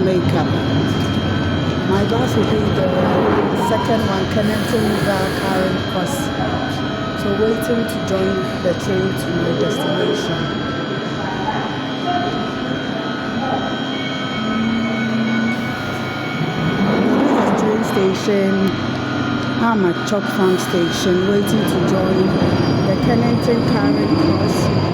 makeup. My bus will be the second one, Kennington Karen Cross. So waiting to join the train to my destination. Train station. I'm at Chalk Farm Station waiting to join the Kennington Karen Cross